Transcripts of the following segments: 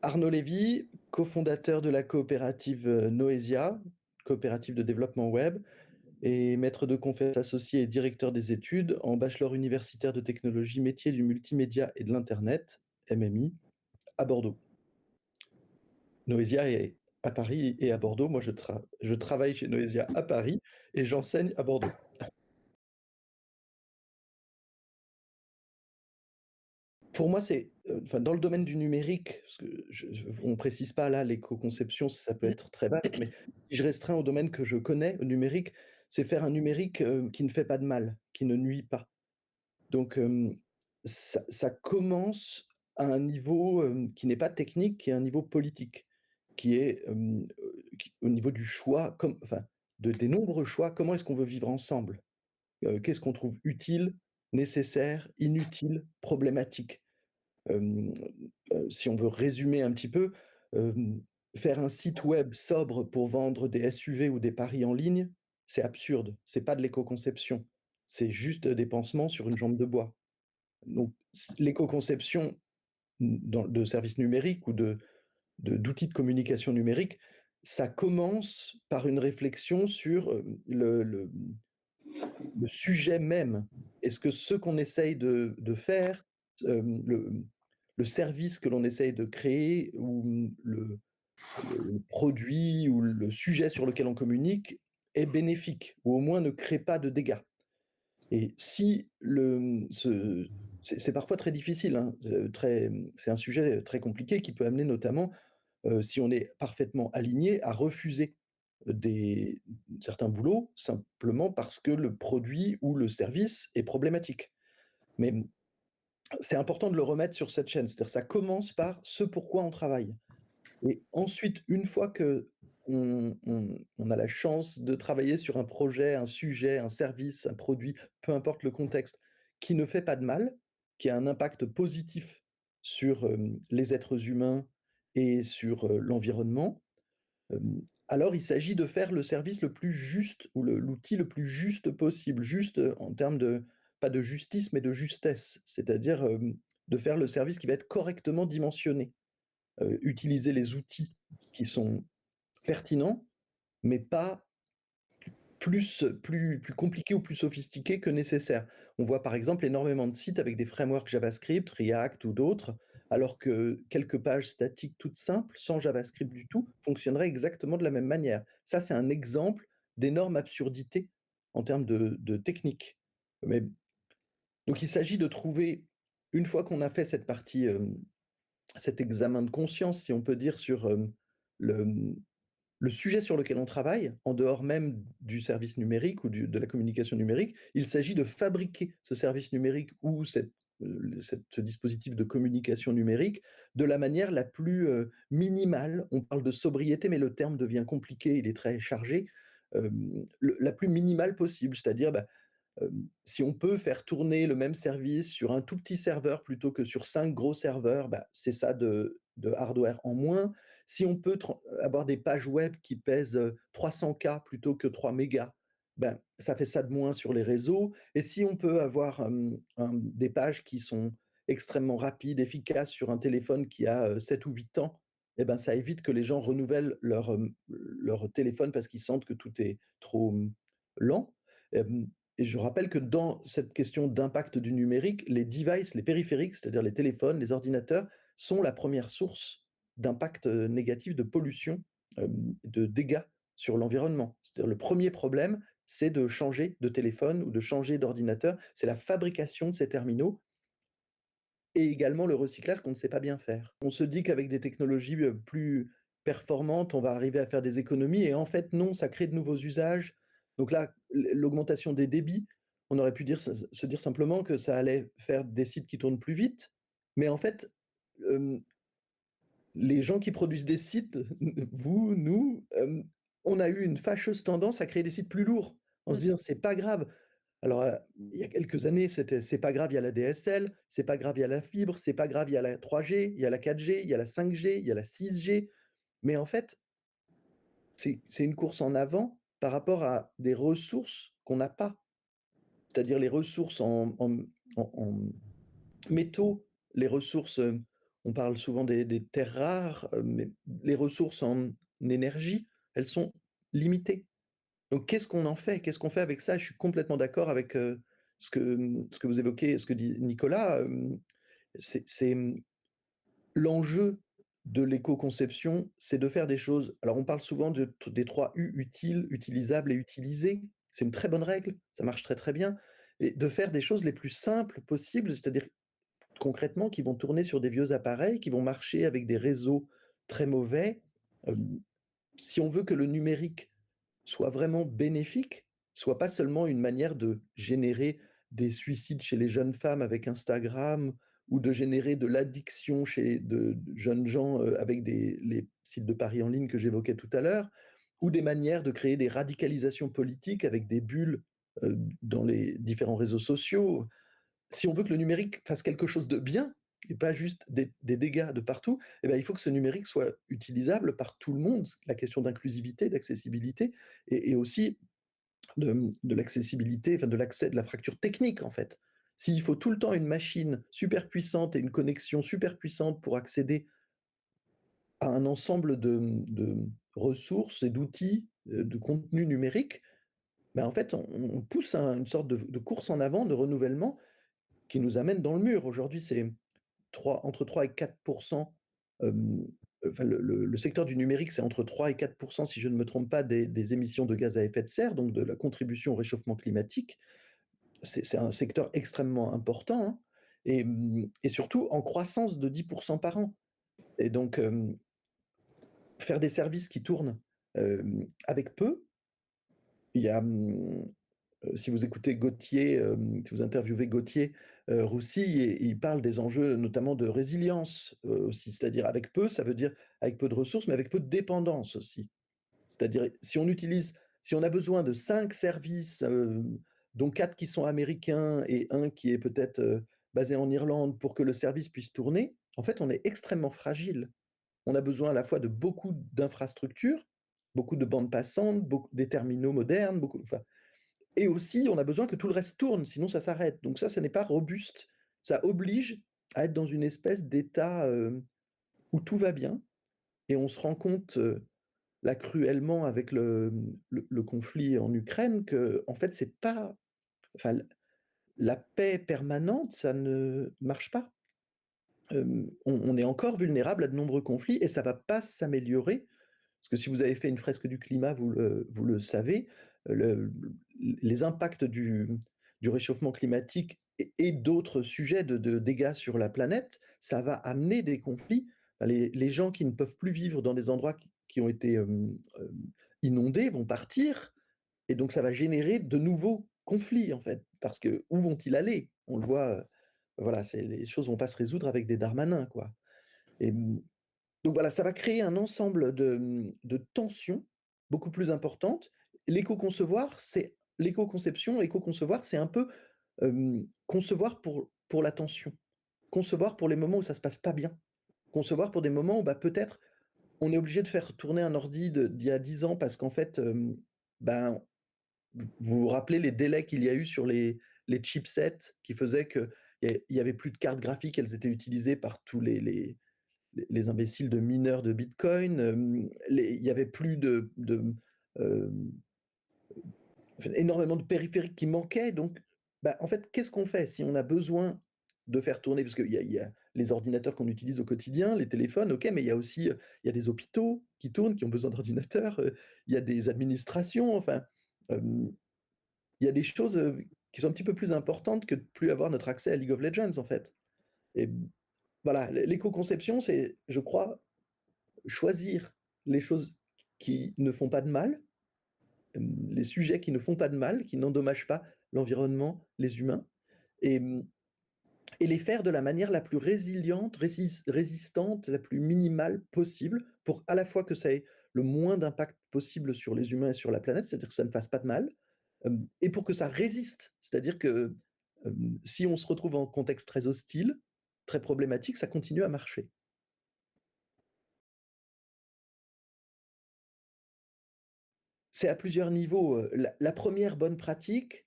Arnaud Lévy, cofondateur de la coopérative Noesia, coopérative de développement web, et maître de conférences associé et directeur des études en bachelor universitaire de technologie métier du multimédia et de l'Internet, MMI, à Bordeaux. Noesia est à Paris et à Bordeaux. Moi, je travaille chez Noesia à Paris et j'enseigne à Bordeaux. Pour moi, c'est, enfin, dans le domaine du numérique, parce que on ne précise pas là l'éco-conception, ça peut Mmh. être très vaste, mais si je restreins au domaine que je connais, au numérique, c'est faire un numérique, qui ne fait pas de mal, qui ne nuit pas. Donc, ça commence à un niveau, qui n'est pas technique, qui est un niveau politique, qui est, qui au niveau du choix, comme enfin, des nombreux choix, comment est-ce qu'on veut vivre ensemble? Qu'est-ce qu'on trouve utile, nécessaire, inutile, problématique? Hem, si on veut résumer un petit peu, hem, faire un site web sobre pour vendre des SUV ou des paris en ligne, c'est absurde. C'est pas de l'éco-conception. C'est juste des pansements sur une jambe de bois. Donc l'éco-conception, de services numériques ou d'outils de communication numérique, ça commence par une réflexion sur, le sujet même. Est-ce que ce qu'on essaye de faire, le service que l'on essaye de créer ou le produit ou le sujet sur lequel on communique est bénéfique ou au moins ne crée pas de dégâts? Et si c'est parfois très difficile, hein, c'est un sujet très compliqué qui peut amener notamment, si on est parfaitement aligné, à refuser des certains boulots simplement parce que le produit ou le service est problématique. Mais c'est important de le remettre sur cette chaîne, c'est-à-dire ça commence par ce pourquoi on travaille. Et ensuite, une fois qu'on a la chance de travailler sur un projet, un sujet, un service, un produit, peu importe le contexte, qui ne fait pas de mal, qui a un impact positif sur, les êtres humains et sur, l'environnement, alors il s'agit de faire le service le plus juste ou l'outil le plus juste possible. Juste, en termes de pas de justice, mais de justesse. C'est-à-dire, de faire le service qui va être correctement dimensionné. Utiliser les outils qui sont pertinents, mais pas plus compliqués ou plus sophistiqués que nécessaire. On voit par exemple énormément de sites avec des frameworks JavaScript, React ou d'autres, alors que quelques pages statiques toutes simples, sans JavaScript du tout, fonctionneraient exactement de la même manière. Ça, c'est un exemple d'énorme absurdité en termes de technique. Mais donc il s'agit de trouver, une fois qu'on a fait cette partie, cet examen de conscience, si on peut dire, sur, le, le sujet sur lequel on travaille, en dehors même du service numérique ou de la communication numérique, il s'agit de fabriquer ce service numérique ou ce dispositif de communication numérique de la manière la plus minimale. On parle de sobriété, mais le terme devient compliqué, il est très chargé. La plus minimale possible, c'est-à-dire bah, si on peut faire tourner le même service sur un tout petit serveur plutôt que sur 5 gros serveurs, bah, c'est ça de hardware en moins. Si on peut avoir des pages web qui pèsent 300 K plutôt que 3 mégas, ben, ça fait ça de moins sur les réseaux. Et si on peut avoir des pages qui sont extrêmement rapides, efficaces sur un téléphone qui a 7 ou 8 ans, eh ben, ça évite que les gens renouvellent leur téléphone parce qu'ils sentent que tout est trop lent. Hem, et je rappelle que dans cette question d'impact du numérique, les devices, les périphériques, c'est-à-dire les téléphones, les ordinateurs, sont la première source d'impact, négatif, de pollution, de dégâts sur l'environnement. C'est-à-dire le premier problème, c'est de changer de téléphone ou de changer d'ordinateur. C'est la fabrication de ces terminaux et également le recyclage qu'on ne sait pas bien faire. On se dit qu'avec des technologies, plus performantes, on va arriver à faire des économies et en fait non, ça crée de nouveaux usages. Donc là, l'augmentation des débits, on aurait pu se dire simplement que ça allait faire des sites qui tournent plus vite, mais en fait, hem, les gens qui produisent des sites, vous, nous, on a eu une fâcheuse tendance à créer des sites plus lourds, en se Mmh. disant: «C'est pas grave». Alors, il y a quelques années, c'est pas grave, il y a la DSL, c'est pas grave, il y a la fibre, c'est pas grave, il y a la 3G, il y a la 4G, il y a la 5G, il y a la 6G. Mais en fait, c'est une course en avant par rapport à des ressources qu'on n'a pas. C'est-à-dire les ressources en métaux, les ressources, On parle souvent des terres rares, mais les ressources en énergie, elles sont limitées. Donc qu'est-ce qu'on en fait? Qu'est-ce qu'on fait avec ça? Je suis complètement d'accord avec, ce que vous évoquez, ce que dit Nicolas, c'est, l'enjeu de l'éco-conception, c'est de faire des choses, alors on parle souvent des 3 U, utile, utilisable et utilisé. C'est une très bonne règle, ça marche très, très bien, et de faire des choses les plus simples possibles, c'est-à-dire concrètement qui vont tourner sur des vieux appareils, qui vont marcher avec des réseaux très mauvais. Hem, Si on veut que le numérique soit vraiment bénéfique, soit pas seulement une manière de générer des suicides chez les jeunes femmes avec Instagram ou de générer de l'addiction chez de jeunes gens, avec les sites de paris en ligne que j'évoquais tout à l'heure, ou des manières de créer des radicalisations politiques avec des bulles, dans les différents réseaux sociaux. Si on veut que le numérique fasse quelque chose de bien et pas juste des dégâts de partout, eh ben, il faut que ce numérique soit utilisable par tout le monde. La question d'inclusivité, d'accessibilité et aussi de l'accessibilité, enfin de l'accès, de la fracture technique, en fait. S'il faut tout le temps une machine super puissante et une connexion super puissante pour accéder à un ensemble de ressources et d'outils, de contenus numériques, ben, en fait, on pousse une sorte de course en avant, de renouvellement qui nous amène dans le mur. Aujourd'hui, c'est 3 entre 3 et 4 hem, enfin le secteur du numérique, c'est entre 3 et 4 si je ne me trompe pas, des émissions de gaz à effet de serre, donc de la contribution au réchauffement climatique. C'est un secteur extrêmement important, hein, et surtout en croissance de 10 par an, et donc faire des services qui tournent, avec peu. Il y a, si vous écoutez Gauthier, si vous interviewez Gauthier, Roussy, et il parle des enjeux notamment de résilience, aussi. C'est-à-dire avec peu, ça veut dire avec peu de ressources, mais avec peu de dépendance aussi. C'est-à-dire si on a besoin de 5 services, dont 4 qui sont américains et un qui est peut-être, basé en Irlande pour que le service puisse tourner, en fait, on est extrêmement fragile. On a besoin à la fois de beaucoup d'infrastructures, beaucoup de bandes passantes, beaucoup des terminaux modernes, beaucoup, enfin, et aussi, on a besoin que tout le reste tourne, sinon ça s'arrête. Donc ça n'est pas robuste. Ça oblige à être dans une espèce d'état, où tout va bien, et on se rend compte, là, cruellement avec le conflit en Ukraine, que en fait, c'est pas, enfin, la paix permanente, ça ne marche pas. On est encore vulnérable à de nombreux conflits et ça va pas s'améliorer. Parce que si vous avez fait une fresque du climat, vous le savez, le les impacts du réchauffement climatique et d'autres sujets de dégâts sur la planète, ça va amener des conflits. Enfin, les gens qui ne peuvent plus vivre dans des endroits qui ont été, inondés vont partir, et donc ça va générer de nouveaux conflits, en fait. Parce que où vont-ils aller? On le voit, voilà, c'est les choses vont pas se résoudre avec des Darmanin, quoi, et donc voilà, ça va créer un ensemble de tensions beaucoup plus importantes. L'éco-conception, éco-concevoir, c'est un peu, concevoir pour la tension, concevoir pour les moments où ça se passe pas bien, concevoir pour des moments où, bah, peut-être, on est obligé de faire tourner un ordi d'il y a 10 ans parce qu'en fait, ben, vous vous rappelez les délais qu'il y a eu sur les chipsets qui faisaient qu'il y avait plus de cartes graphiques, elles étaient utilisées par tous les imbéciles de mineurs de Bitcoin, il y avait plus hem, énormément de périphériques qui manquaient, donc bah, en fait, qu'est-ce qu'on fait? Si on a besoin de faire tourner, parce qu'il y a les ordinateurs qu'on utilise au quotidien, les téléphones, OK, mais il y a aussi, il y a des hôpitaux qui tournent, qui ont besoin d'ordinateurs, il y a des administrations, enfin, hem, il y a des choses, qui sont un petit peu plus importantes que de plus avoir notre accès à League of Legends, en fait, et voilà, l'éco-conception, c'est, je crois, choisir les choses qui ne font pas de mal, les sujets qui ne font pas de mal, qui n'endommagent pas l'environnement, les humains, et et les faire de la manière la plus résiliente, résistante, la plus minimale possible, pour à la fois que ça ait le moins d'impact possible sur les humains et sur la planète, c'est-à-dire que ça ne fasse pas de mal, et pour que ça résiste. C'est-à-dire que, si on se retrouve en contexte très hostile, très problématique, ça continue à marcher. C'est à plusieurs niveaux, la 1re bonne pratique,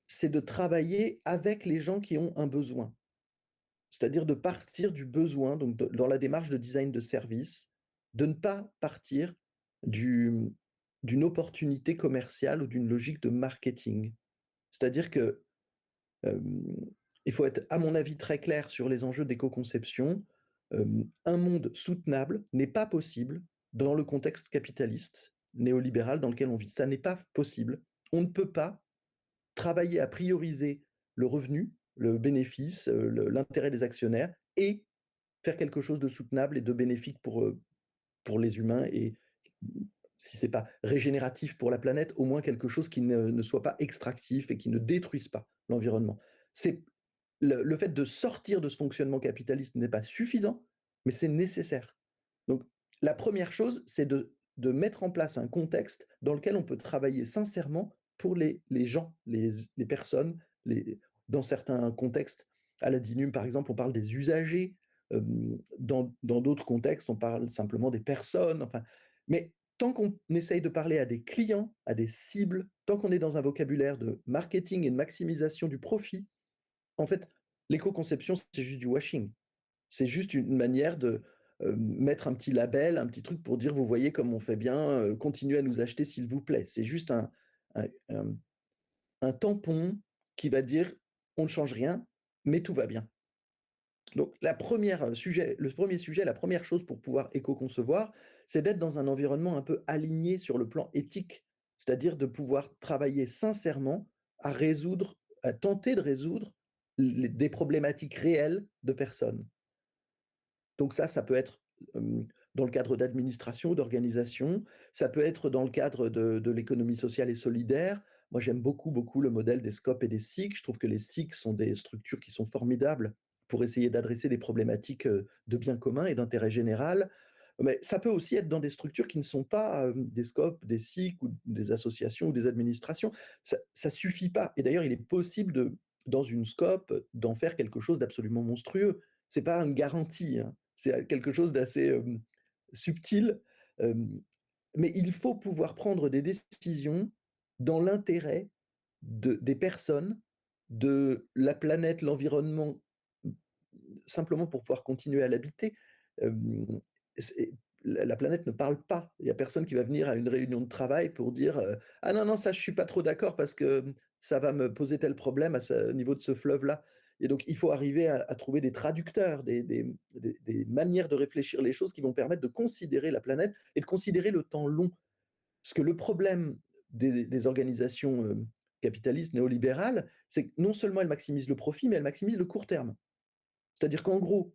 c'est de travailler avec les gens qui ont un besoin. C'est-à-dire de partir du besoin, donc dans la démarche de design de service, de ne pas partir du d'une opportunité commerciale ou d'une logique de marketing. C'est-à-dire que, hem, il faut être, à mon avis, très clair sur les enjeux d'éco-conception. Un monde soutenable n'est pas possible dans le contexte capitaliste, néolibéral dans lequel on vit. Ça n'est pas possible. On ne peut pas travailler à prioriser le revenu, le bénéfice, l'intérêt des actionnaires et faire quelque chose de soutenable et de bénéfique pour les humains et si c'est pas régénératif pour la planète, au moins quelque chose qui ne soit pas extractif et qui ne détruise pas l'environnement. C'est le fait de sortir de ce fonctionnement capitaliste n'est pas suffisant, mais c'est nécessaire. Donc la première chose, c'est de mettre en place un contexte dans lequel on peut travailler sincèrement pour les gens, les personnes, les dans certains contextes, à la DINUM, par exemple, on parle des usagers, dans d'autres contextes, on parle simplement des personnes, enfin, mais tant qu'on essaye de parler à des clients, à des cibles, tant qu'on est dans un vocabulaire de marketing et de maximisation du profit, en fait, l'éco-conception, c'est juste du washing. C'est juste une manière de, mettre un petit label, un petit truc pour dire: «Vous voyez comme on fait bien, continuez à nous acheter s'il vous plaît». C'est juste un un un tampon qui va dire: «On ne change rien, mais tout va bien». Donc la première sujet le premier sujet, la première chose pour pouvoir éco-concevoir, c'est d'être dans un environnement un peu aligné sur le plan éthique. C'est-à-dire de pouvoir travailler sincèrement à tenter de résoudre les des problématiques réelles de personnes. Donc ça peut être, dans le cadre d'administration, d'organisation, ça peut être dans le cadre de l'économie sociale et solidaire. Moi, j'aime beaucoup, beaucoup le modèle des SCOP et des SIC. Je trouve que les SIC sont des structures qui sont formidables pour essayer d'adresser des problématiques, de bien commun et d'intérêt général. Mais ça peut aussi être dans des structures qui ne sont pas, des SCOP, des SIC ou des associations ou des administrations. Ça suffit pas et d'ailleurs, il est possible dans une SCOP, d'en faire quelque chose d'absolument monstrueux. C'est pas une garantie, hein. C'est quelque chose d'assez, subtil, hem, mais il faut pouvoir prendre des décisions dans l'intérêt des personnes, de la planète, l'environnement, simplement pour pouvoir continuer à l'habiter. Hem, c'est la planète ne parle pas. Il y a personne qui va venir à une réunion de travail pour dire, «Ah non, non, ça je suis pas trop d'accord parce que, ça va me poser tel problème au niveau de ce fleuve-là». Et donc il faut arriver à trouver des traducteurs, des manières de réfléchir les choses qui vont permettre de considérer la planète et de considérer le temps long. Parce que le problème des organisations, capitalistes néolibérales, c'est que non seulement elles maximisent le profit, mais elles maximisent le court terme. C'est-à-dire qu'en gros,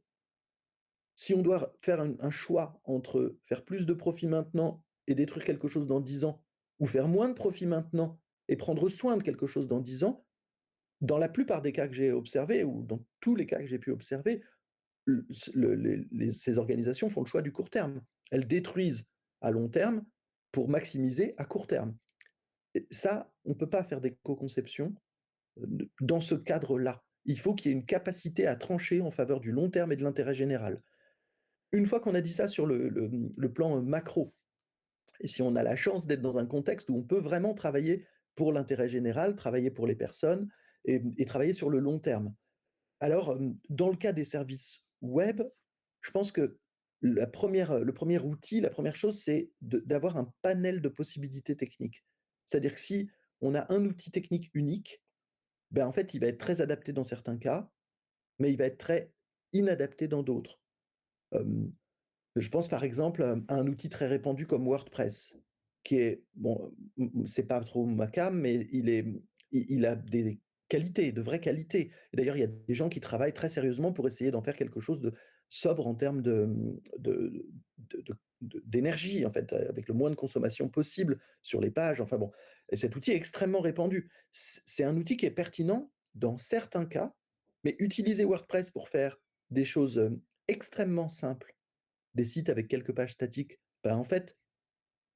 si on doit faire un choix entre faire plus de profit maintenant et détruire quelque chose dans 10 ans, ou faire moins de profit maintenant et prendre soin de quelque chose dans 10 ans, dans la plupart des cas que j'ai observés ou dans tous les cas que j'ai pu observer, ces organisations font le choix du court terme. Elles détruisent à long terme pour maximiser à court terme. Et ça, on ne peut pas faire d'éco-conception dans ce cadre-là. Il faut qu'il y ait une capacité à trancher en faveur du long terme et de l'intérêt général. Une fois qu'on a dit ça sur le plan, macro, et si on a la chance d'être dans un contexte où on peut vraiment travailler pour l'intérêt général, travailler pour les personnes et travailler sur le long terme. Alors, dans le cas des services web, je pense que le premier outil, la première chose, c'est d'avoir un panel de possibilités techniques. C'est-à-dire que si on a un outil technique unique, ben, en fait, il va être très adapté dans certains cas, mais il va être très inadapté dans d'autres. Hem Je pense par exemple, à un outil très répandu comme WordPress, qui est bon, c'est pas trop ma came, mais il a des qualités, de vraies qualités. Et d'ailleurs, il y a des gens qui travaillent très sérieusement pour essayer d'en faire quelque chose de sobre en termes d'énergie, en fait, avec le moins de consommation possible sur les pages, enfin bon. Et cet outil est extrêmement répandu. C'est un outil qui est pertinent dans certains cas, mais utiliser WordPress pour faire des choses, extrêmement simples, des sites avec quelques pages statiques, bah, en fait,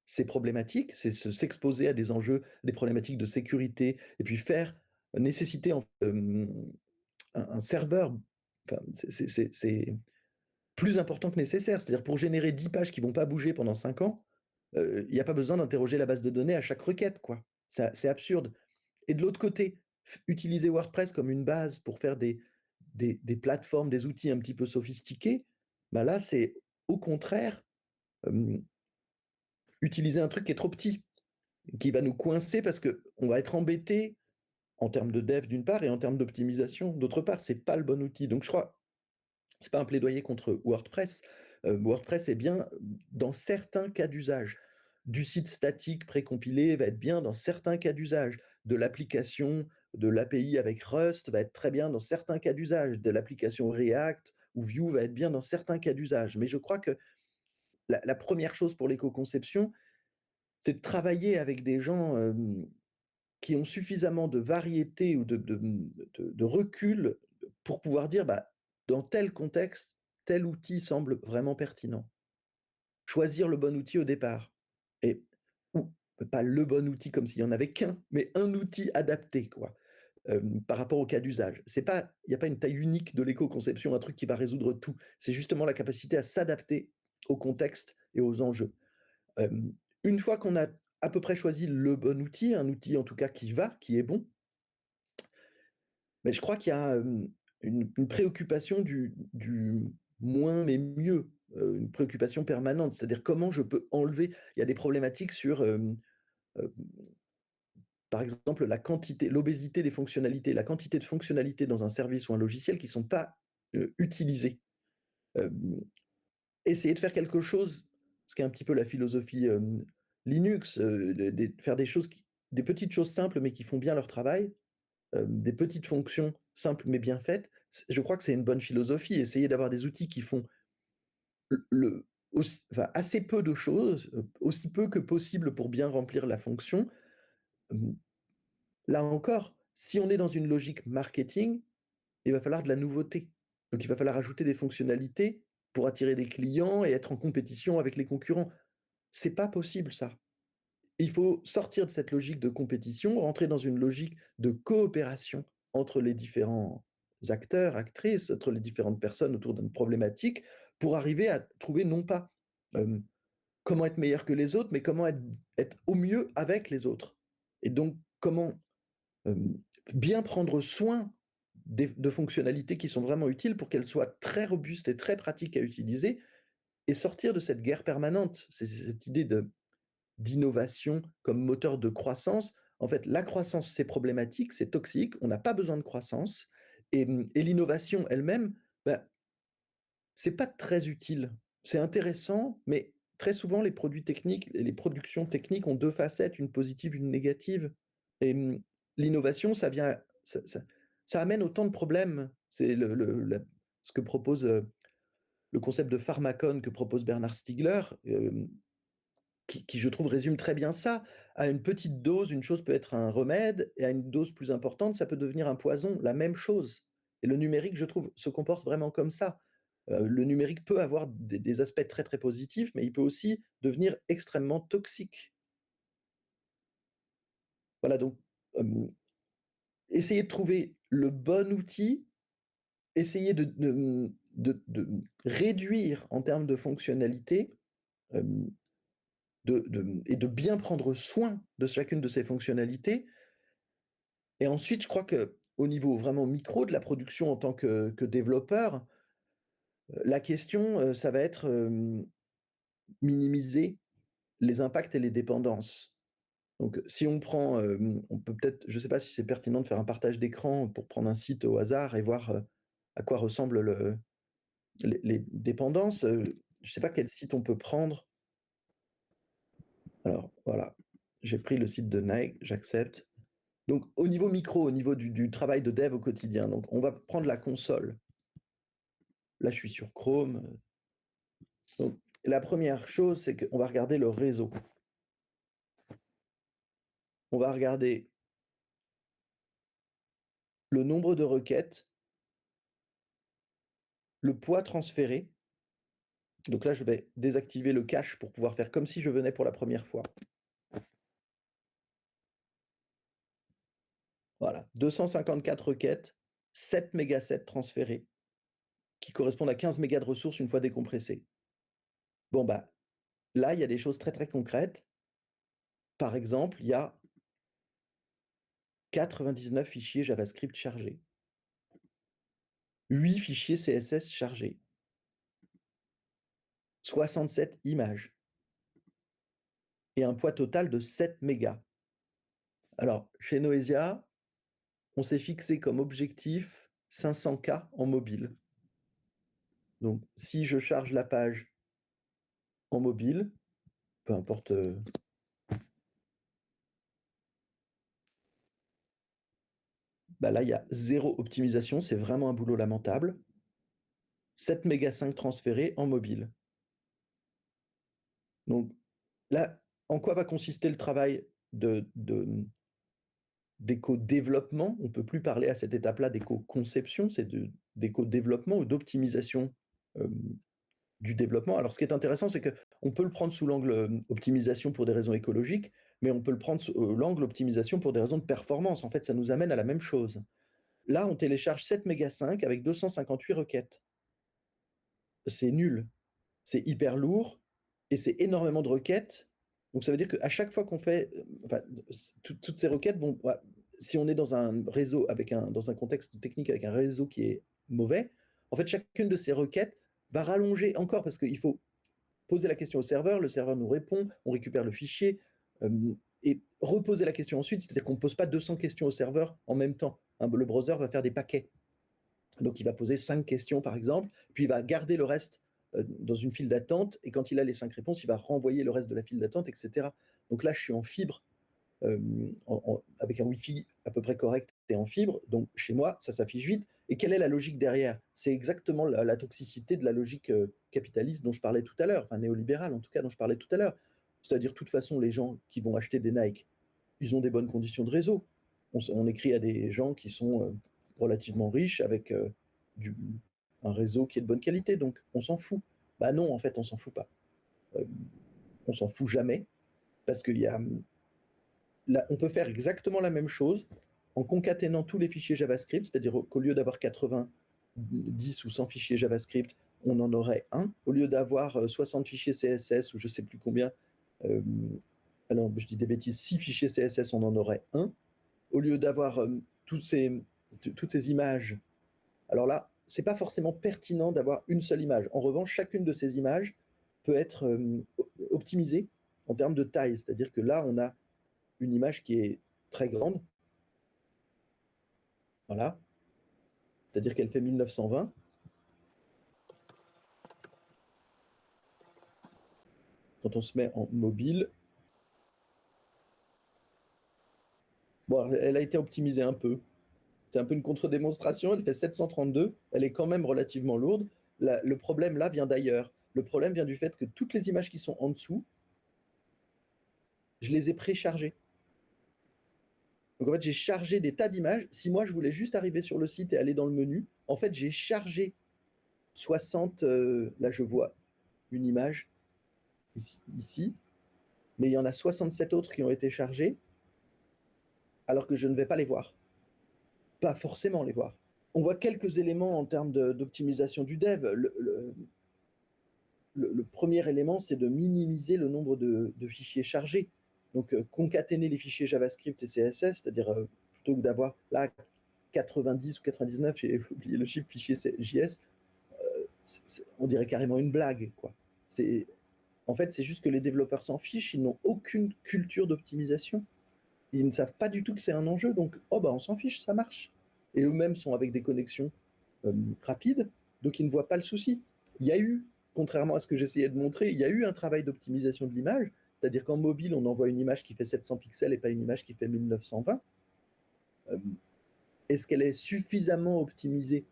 c'est problématique, c'est s'exposer à des enjeux, des problématiques de sécurité et puis nécessiter un serveur, enfin, c'est plus important que nécessaire. C'est-à-dire pour générer 10 pages qui vont pas bouger pendant 5 ans, il y a pas besoin d'interroger la base de données à chaque requête, quoi. C'est absurde. Et de l'autre côté, utiliser WordPress comme une base pour faire des plateformes, des outils un petit peu sophistiqués, bah, là, c'est au contraire, hem, utiliser un truc qui est trop petit, qui va nous coincer parce qu'on va être embêté en termes de dev d'une part et en termes d'optimisation d'autre part. C'est pas le bon outil. Donc je crois, c'est pas un plaidoyer contre WordPress. WordPress est bien dans certains cas d'usage. Du site statique précompilé va être bien dans certains cas d'usage. De l'application, de l'API avec Rust va être très bien dans certains cas d'usage. De l'application React ou Vue va être bien dans certains cas d'usage. Mais je crois que la première chose pour l'éco-conception, c'est de travailler avec des gens qui ont suffisamment de variété ou de recul pour pouvoir dire, bah, dans tel contexte, tel outil semble vraiment pertinent. Choisir le bon outil au départ et ou pas le bon outil comme s'il y en avait qu'un, mais un outil adapté quoi, par rapport au cas d'usage. C'est pas il y a pas une taille unique de l'éco-conception, un truc qui va résoudre tout. C'est justement la capacité à s'adapter au contexte et aux enjeux. Hem, une fois qu'on a à peu près choisi le bon outil, un outil en tout cas qui va, qui est bon, mais je crois qu'il y a, une préoccupation du moins mais mieux, une préoccupation permanente. C'est-à-dire comment je peux enlever il y a des problématiques sur, heu, par exemple la quantité l'obésité des fonctionnalités, la quantité de fonctionnalités dans un service ou un logiciel qui ne sont pas, utilisées. Hem, essayer de faire quelque chose, ce qui est un petit peu la philosophie, Linux, de faire des petites choses simples mais qui font bien leur travail, des petites fonctions simples mais bien faites, je crois que c'est une bonne philosophie. Essayer d'avoir des outils qui font enfin, assez peu de choses, aussi peu que possible pour bien remplir la fonction. Hem, là encore, si on est dans une logique marketing, il va falloir de la nouveauté. Donc il va falloir ajouter des fonctionnalités pour attirer des clients et être en compétition avec les concurrents. C'est pas possible ça. Il faut sortir de cette logique de compétition, rentrer dans une logique de coopération entre les différents acteurs, actrices, entre les différentes personnes autour d'une problématique, pour arriver à trouver non pas, hem, comment être meilleur que les autres, mais comment être au mieux avec les autres. Et donc comment, hem, bien prendre soin de fonctionnalités qui sont vraiment utiles pour qu'elles soient très robustes et très pratiques à utiliser et sortir de cette guerre permanente. C'est cette idée d'innovation comme moteur de croissance. En fait, la croissance, c'est problématique, c'est toxique, on n'a pas besoin de croissance et l'innovation elle-même, bah, c'est pas très utile. C'est intéressant, mais très souvent les produits techniques et les productions techniques ont 2 facettes, une positive, une négative et l'innovation, ça amène autant de problèmes. C'est ce que propose, le concept de pharmacone que propose Bernard Stiegler, qui je trouve résume très bien ça. À une petite dose, une chose peut être un remède et à une dose plus importante, ça peut devenir un poison, la même chose. Et le numérique, je trouve, se comporte vraiment comme ça. Le numérique peut avoir des aspects très, très positifs, mais il peut aussi devenir extrêmement toxique. Voilà donc, hem, essayer de trouver le bon outil, essayer réduire en termes de fonctionnalité, hem, et de bien prendre soin de chacune de ces fonctionnalités. Et ensuite, je crois qu'au niveau vraiment micro de la production en tant que développeur, la question, ça va être, minimiser les impacts et les dépendances. Donc si on prend, on peut peut-être je ne sais pas si c'est pertinent de faire un partage d'écran pour prendre un site au hasard et voir, à quoi ressemblent les dépendances, je ne sais pas quel site on peut prendre. Alors voilà, j'ai pris le site de Nike, j'accepte. Donc au niveau micro, au niveau du travail de dev au quotidien, donc on va prendre la console. Là, je suis sur Chrome. Donc, la première chose, c'est qu'on va regarder le réseau. On va regarder le nombre de requêtes, le poids transféré. Donc là, je vais désactiver le cache pour pouvoir faire comme si je venais pour la première fois. Voilà, 254 requêtes, 7 mégasets transférés, qui correspondent à 15 mégas de ressources une fois décompressées. Bon, bah, là, il y a des choses très, très concrètes. Par exemple, il y a 99 fichiers JavaScript chargés. 8 fichiers CSS chargés, 67 images et un poids total de 7 mégas. Alors, chez Noesia, on s'est fixé comme objectif 500 K en mobile. Donc, si je charge la page en mobile, peu importe, bah là, il y a 0 optimisation, c'est vraiment un boulot lamentable. 7 mégas 5 transférés en mobile. Donc là, en quoi va consister le travail d'éco-développement? On ne peut plus parler à cette étape-là d'éco-conception, c'est d'éco-développement ou d'optimisation du développement. Alors, ce qui est intéressant, c'est qu'on peut le prendre sous l'angle optimisation pour des raisons écologiques, mais on peut le prendre sous l'angle optimisation pour des raisons de performance. En fait, ça nous amène à la même chose. Là, on télécharge 7 mégas 5 avec 258 requêtes. C'est nul, c'est hyper lourd et c'est énormément de requêtes. Donc ça veut dire qu'à chaque fois qu'on fait, enfin, toutes ces requêtes vont, si on est dans un réseau dans un contexte technique avec un réseau qui est mauvais, en fait, chacune de ces requêtes va rallonger encore parce qu'il faut poser la question au serveur, le serveur nous répond, on récupère le fichier, et reposer la question ensuite, c'est-à-dire qu'on ne pose pas 200 questions au serveur en même temps. Le browser va faire des paquets. Donc il va poser 5 questions par exemple, puis il va garder le reste dans une file d'attente, et quand il a les 5 réponses, il va renvoyer le reste de la file d'attente, etc. Donc là, je suis en fibre, avec un Wi-Fi à peu près correct et en fibre, donc chez moi, ça s'affiche vite. Et quelle est la logique derrière? C'est exactement la toxicité de la logique capitaliste dont je parlais tout à l'heure, enfin néolibérale en tout cas, dont je parlais tout à l'heure. C'est-à-dire, de toute façon, les gens qui vont acheter des Nike, ils ont des bonnes conditions de réseau. On écrit à des gens qui sont relativement riches avec du, un réseau qui est de bonne qualité, donc on s'en fout. Bah non, en fait, on s'en fout pas. Euh, on s'en fout jamais, parce qu'il y a, là, on peut faire exactement la même chose en concaténant tous les fichiers JavaScript, c'est-à-dire qu'au lieu d'avoir 90 ou 100 fichiers JavaScript, on en aurait un. Au lieu d'avoir 60 fichiers CSS ou je ne sais plus combien, euh, alors je dis des bêtises, 6 fichiers CSS, on en aurait un. Au lieu d'avoir toutes ces images, alors là, c'est pas forcément pertinent d'avoir une seule image. En revanche, chacune de ces images peut être optimisée en termes de taille, c'est-à-dire que là, on a une image qui est très grande, voilà, c'est-à-dire qu'elle fait 1920. Quand on se met en mobile, bon, elle a été optimisée un peu. C'est un peu une contre-démonstration, elle fait 732, elle est quand même relativement lourde. Le problème là vient d'ailleurs. Le problème vient du fait que toutes les images qui sont en dessous, je les ai préchargées. Donc en fait, j'ai chargé des tas d'images. Si moi, je voulais juste arriver sur le site et aller dans le menu, en fait, j'ai chargé 60, là je vois une image ici, mais il y en a 67 autres qui ont été chargées, alors que je ne vais pas les voir. Pas forcément les voir. On voit quelques éléments en termes d'optimisation du dev. Le premier élément, c'est de minimiser le nombre de fichiers chargés. Donc, concaténer les fichiers JavaScript et CSS, c'est-à-dire plutôt que d'avoir là 90 ou 99, j'ai oublié le chiffre, fichier JS, on dirait carrément une blague, quoi. En fait, c'est juste que les développeurs s'en fichent, ils n'ont aucune culture d'optimisation. Ils ne savent pas du tout que c'est un enjeu, donc oh bah on s'en fiche, ça marche. Et eux-mêmes sont avec des connexions rapides, donc ils ne voient pas le souci. Il y a eu, contrairement à ce que j'essayais de montrer, il y a eu un travail d'optimisation de l'image, c'est-à-dire qu'en mobile, on envoie une image qui fait 700 pixels et pas une image qui fait 1920. Euh, Est-ce qu'elle est suffisamment optimisée?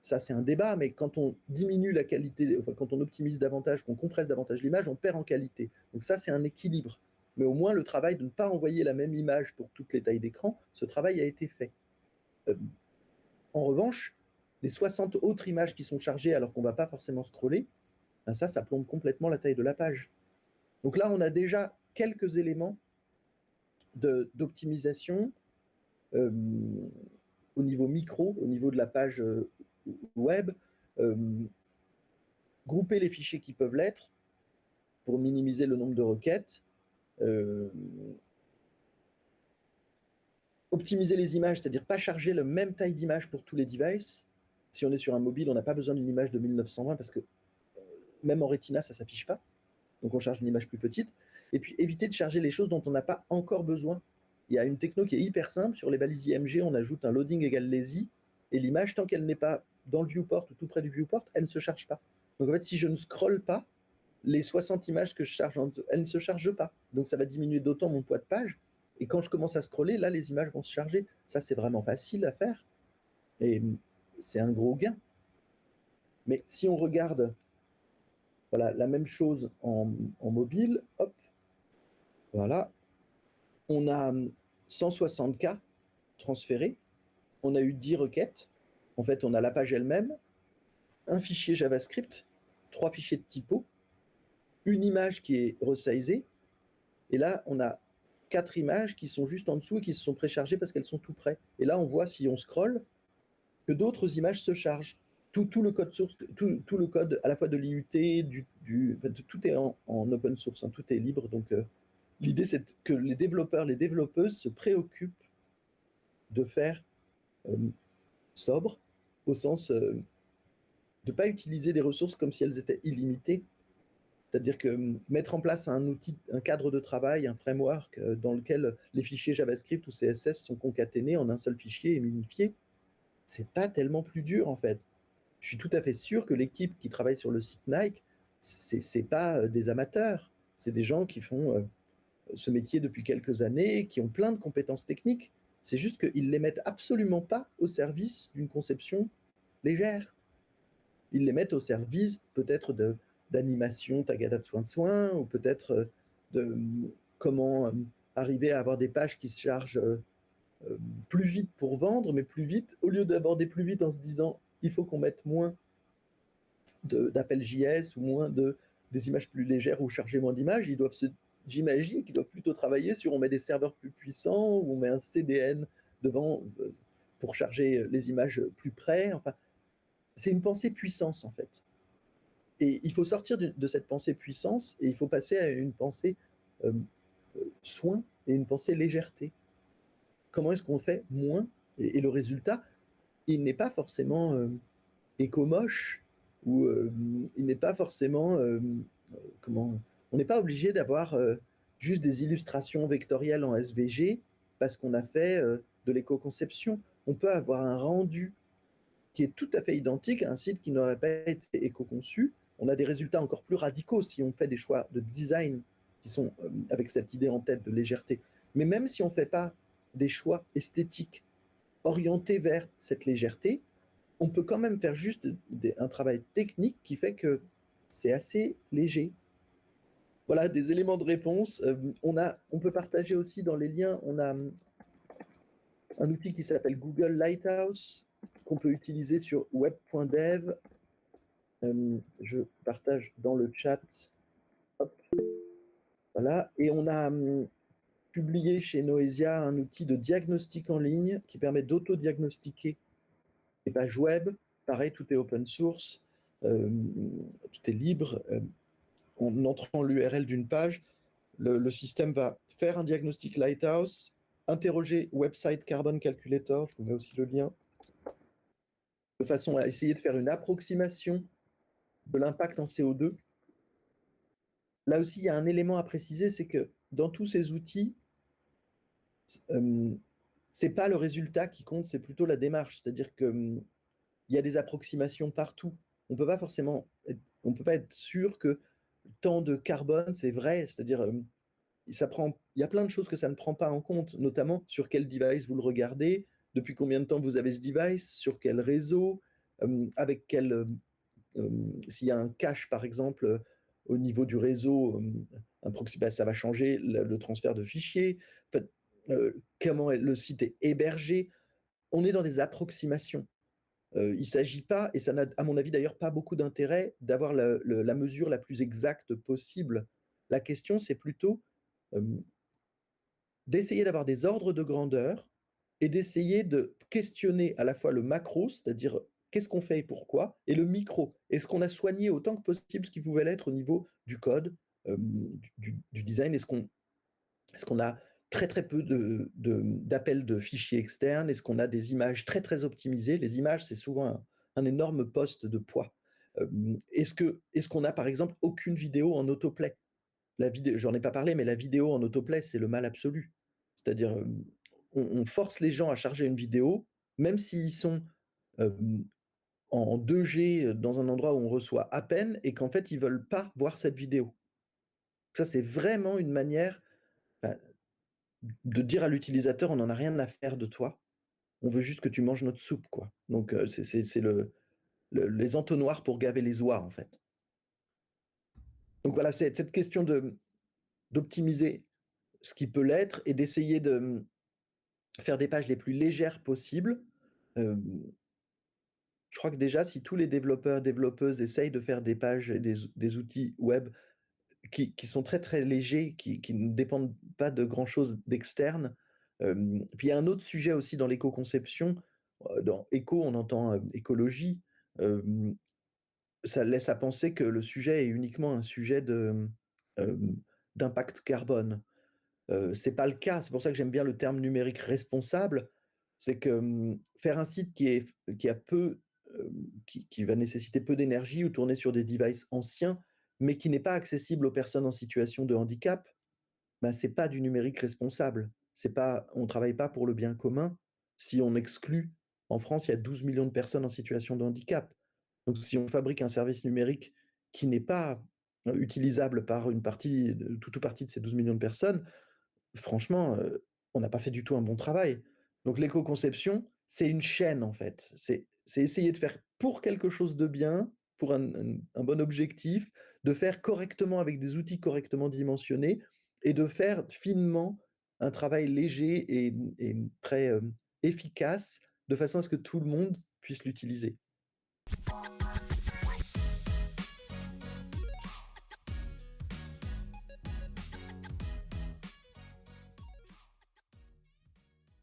Ça, c'est un débat, mais quand on diminue la qualité, enfin, quand on optimise davantage, qu'on compresse davantage l'image, on perd en qualité. Donc ça, c'est un équilibre. Mais au moins, le travail de ne pas envoyer la même image pour toutes les tailles d'écran, ce travail a été fait. Euh, En revanche, les 60 autres images qui sont chargées alors qu'on ne va pas forcément scroller, ben ça plombe complètement la taille de la page. Donc là, on a déjà quelques éléments d'optimisation euh, au niveau micro, au niveau de la page web, euh, grouper les fichiers qui peuvent l'être pour minimiser le nombre de requêtes, euh, optimiser les images, c'est-à-dire pas charger la même taille d'image pour tous les devices, Si on est sur un mobile, on n'a pas besoin d'une image de 1920 parce que même en Retina, ça s'affiche pas. Donc on charge une image plus petite. Et puis éviter de charger les choses dont on n'a pas encore besoin. Il y a une techno qui est hyper simple. Sur les balises IMG, on ajoute un loading égale lazy. Et l'image, tant qu'elle n'est pas dans le viewport ou tout près du viewport, elle ne se charge pas. Donc en fait, si je ne scrolle pas, les 60 images que je charge, elles ne se chargent pas. Donc ça va diminuer d'autant mon poids de page. Et quand je commence à scroller, là, les images vont se charger. Ça, c'est vraiment facile à faire. Et c'est un gros gain. Mais si on regarde voilà, la même chose en mobile, hop, voilà, on a 160K transférés, on a eu 10 requêtes. En fait, on a la page elle-même, un fichier JavaScript, 3 fichiers de typo, une image qui est resizée, et là, on a 4 images qui sont juste en dessous et qui se sont préchargées parce qu'elles sont tout près. Et là, on voit, si on scrolle, que d'autres images se chargent. Tout le code source, tout le code à la fois de l'IUT, tout est en open source, hein, tout est libre. Donc l'idée, c'est que les développeurs, les développeuses se préoccupent de faire sobre, au sens de ne pas utiliser des ressources comme si elles étaient illimitées. C'est-à-dire que mettre en place un outil, un cadre de travail, un framework dans lequel les fichiers JavaScript ou CSS sont concaténés en un seul fichier et minifiés, c'est pas tellement plus dur en fait. Je suis tout à fait sûr que l'équipe qui travaille sur le site Nike, c'est pas des amateurs, c'est des gens qui font ce métier depuis quelques années, qui ont plein de compétences techniques. C'est juste qu'ils ne les mettent absolument pas au service d'une conception légère. Ils les mettent au service peut-être d'animation tagada de soin de soin, ou peut-être de comment arriver à avoir des pages qui se chargent plus vite pour vendre, mais plus vite, au lieu d'aborder plus vite en se disant il faut qu'on mette moins d'appels JS ou moins des images plus légères ou charger moins d'images, j'imagine qu'ils doivent plutôt travailler sur on met des serveurs plus puissants ou on met un CDN devant pour charger les images plus près. Enfin, c'est une pensée puissance en fait. Et il faut sortir de cette pensée puissance et il faut passer à une pensée euh, soin et une pensée légèreté. Comment est-ce qu'on fait moins et le résultat, il n'est pas forcément éco-moche ou il n'est pas forcément comment on n'est pas obligé d'avoir juste des illustrations vectorielles en SVG parce qu'on a fait de l'éco-conception. On peut avoir un rendu qui est tout à fait identique à un site qui n'aurait pas été éco-conçu. On a des résultats encore plus radicaux si on fait des choix de design qui sont avec cette idée en tête de légèreté. Mais même si on ne fait pas des choix esthétiques orientés vers cette légèreté, on peut quand même faire juste un travail technique qui fait que c'est assez léger. Voilà, des éléments de réponse. On peut partager aussi dans les liens, on a un outil qui s'appelle Google Lighthouse, qu'on peut utiliser sur web.dev. Je partage dans le chat. Hop, voilà, et on a publié chez Noesia un outil de diagnostic en ligne qui permet d'auto-diagnostiquer les pages web. Pareil, tout est open source, tout est libre. En entrant l'URL d'une page, le système va faire un diagnostic Lighthouse, interroger Website Carbon Calculator, je vous mets aussi le lien, de façon à essayer de faire une approximation de l'impact en CO2. Là aussi, il y a un élément à préciser, c'est que dans tous ces outils, c'est pas le résultat qui compte, c'est plutôt la démarche. C'est-à-dire qu'il y a des approximations partout. On peut pas forcément, on peut pas être sûr que tant de carbone, c'est vrai. C'est-à-dire, il y a plein de choses que ça ne prend pas en compte, notamment sur quel device vous le regardez, depuis combien de temps vous avez ce device, sur quel réseau, avec quel, s'il y a un cache par exemple au niveau du réseau, ça va changer le transfert de fichiers, en fait, comment le site est hébergé. On est dans des approximations. Il ne s'agit pas, et ça n'a à mon avis d'ailleurs pas beaucoup d'intérêt, d'avoir la mesure la plus exacte possible. La question, c'est plutôt d'essayer d'avoir des ordres de grandeur et d'essayer de questionner à la fois le macro, c'est-à-dire qu'est-ce qu'on fait et pourquoi, et le micro. Est-ce qu'on a soigné autant que possible ce qui pouvait l'être au niveau du code, du design? Est-ce qu'on a très très peu d'appels de fichiers externes? Est-ce qu'on a des images très très optimisées? Les images, c'est souvent un énorme poste de poids. Est-ce qu'on a, par exemple, aucune vidéo en autoplay? La vidéo, j'en ai pas parlé, mais la vidéo en autoplay, c'est le mal absolu. C'est-à-dire, on force les gens à charger une vidéo, même s'ils sont, hem, en 2G, dans un endroit où on reçoit à peine et qu'en fait, ils veulent pas voir cette vidéo. Ça, c'est vraiment une manière, bah, de dire à l'utilisateur: «On en a rien à faire de toi, on veut juste que tu manges notre soupe, quoi». Donc c'est les entonnoirs pour gaver les oies, en fait. Donc voilà, c'est cette question d'optimiser ce qui peut l'être et d'essayer de, faire des pages les plus légères possibles. Hem, je crois que déjà si tous les développeurs, développeuses essayent de faire des pages et des outils web qui sont très, très légers, qui ne dépendent pas de grand chose d'externe. Puis il y a un autre sujet aussi dans l'éco-conception. Dans éco, on entend, écologie. Hem, Ça laisse à penser que le sujet est uniquement un sujet hem, d'impact carbone. C'est pas le cas. C'est pour ça que j'aime bien le terme numérique responsable. C'est que, faire un site qui a peu, qui va nécessiter peu d'énergie ou tourner sur des devices anciens, mais qui n'est pas accessible aux personnes en situation de handicap, bah, c'est pas du numérique responsable. C'est pas, on travaille pas pour le bien commun si on exclut, en France, il y a 12 millions de personnes en situation de handicap. Donc si on fabrique un service numérique qui n'est pas, utilisable par une partie de toute ou partie de ces 12 millions de personnes, franchement, on n'a pas fait du tout un bon travail. Donc l'éco-conception, c'est une chaîne en fait. C'est essayer de faire pour quelque chose de bien, pour un bon objectif, de faire correctement avec des outils correctement dimensionnés et de faire finement un travail léger et très, efficace, de façon à ce que tout le monde puisse l'utiliser.